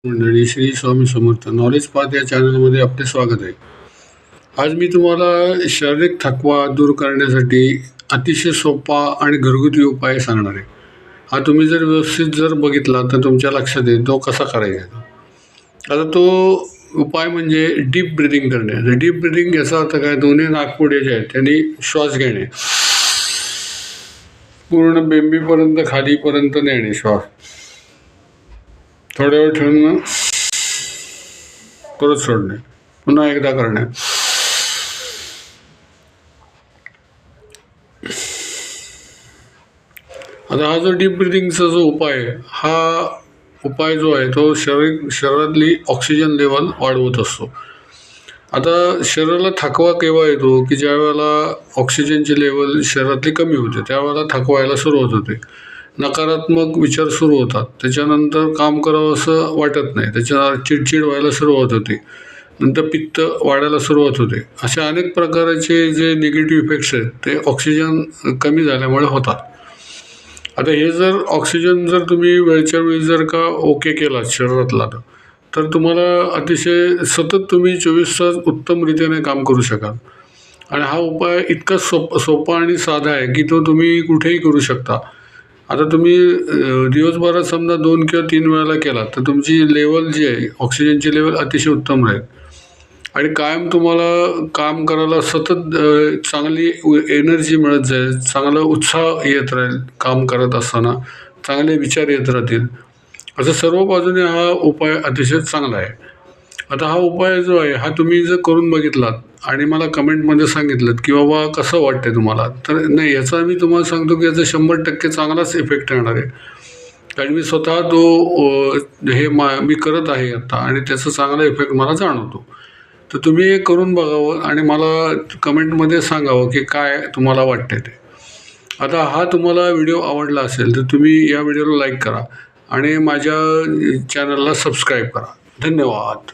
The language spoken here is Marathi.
मंडळी, श्री स्वामी समर्थ नॉलेज पाथ या चॅनलमध्ये आपले स्वागत आहे. आज मी तुम्हाला शारीरिक थकवा दूर करण्यासाठी अतिशय सोपा आणि घरगुती उपाय सांगणार आहे. हा तुम्ही जर व्यवस्थित बघितला तर तुमच्या लक्षात येईल तो कसा करायचा. आता तो उपाय म्हणजे डीप ब्रिदिंग करणे. डीप ब्रिदिंग याचा अर्थ काय, दोन्ही नाकपुडे जे आहेत त्यांनी श्वास घेणे, पूर्ण बेंबीपर्यंत खालीपर्यंत नेणे श्वास, थोड्या वेळ ठेवून परत सोडणे, पुन्हा एकदा करणे. आता हा जो डीप ब्रिदिंगचा जो उपाय आहे, हा उपाय जो आहे तो शरीरातली ऑक्सिजन लेवल वाढवत असतो. आता शरीराला थकवा केव्हा येतो की ज्या वेळेला ऑक्सिजनची लेवल शरीरातली कमी होते, त्यावेळेला थकवा यायला सुरुवात होते, नकारात्मक विचार सुरू होतात, त्याच्यानंतर काम करावं असं वाटत नाही, त्याच्या चिडचिड व्हायला सुरुवात होते, नंतर पित्त वाढायला सुरुवात होते. अशा अनेक प्रकारचे जे निगेटिव्ह इफेक्ट्स आहेत ते ऑक्सिजन कमी झाल्यामुळे होतात. आता हे जर ऑक्सिजन तुम्ही वेळच्या वेळी का ओके केला शरीरातला, तर तुम्हाला अतिशय सतत तुम्ही 24 तास उत्तमरित्याने काम करू शकाल. आणि हा उपाय इतका सोपा आणि साधा आहे की तो तुम्ही कुठेही करू शकता. आता तुम्ही दिवसभरात समजा 2 किंवा 3 वेळेला केला तर तुमची लेवल जी आहे ऑक्सिजनची लेवल अतिशय उत्तम राहील आणि कायम तुम्हाला काम करायला सतत चांगली एनर्जी मिळत जाईल, चांगला उत्साह येत राहील, काम करत असताना चांगले विचार येत राहतील. असं सर्व बाजूने हा उपाय अतिशय चांगला आहे. आता हा उपाय जो आहे हा तुम्ही जर करून बघितलात आणि मला कमेंटमध्ये सांगितलं की बाबा कसं वाटतंय तुम्हाला, तर नाही, याचा मी तुम्हाला सांगतो की याचा 100% चांगलाच इफेक्ट येणार आहे. कारण मी स्वतः मी करत आहे आता आणि त्याचा चांगला इफेक्ट मला जाणवतो. तर तुम्ही हे करून बघावं आणि मला कमेंटमध्ये सांगावं की काय तुम्हाला वाटतंय ते. आता हा तुम्हाला व्हिडिओ आवडला असेल तर तुम्ही या व्हिडिओला लाईक करा आणि माझ्या चॅनलला सबस्क्राईब करा. धन्यवाद.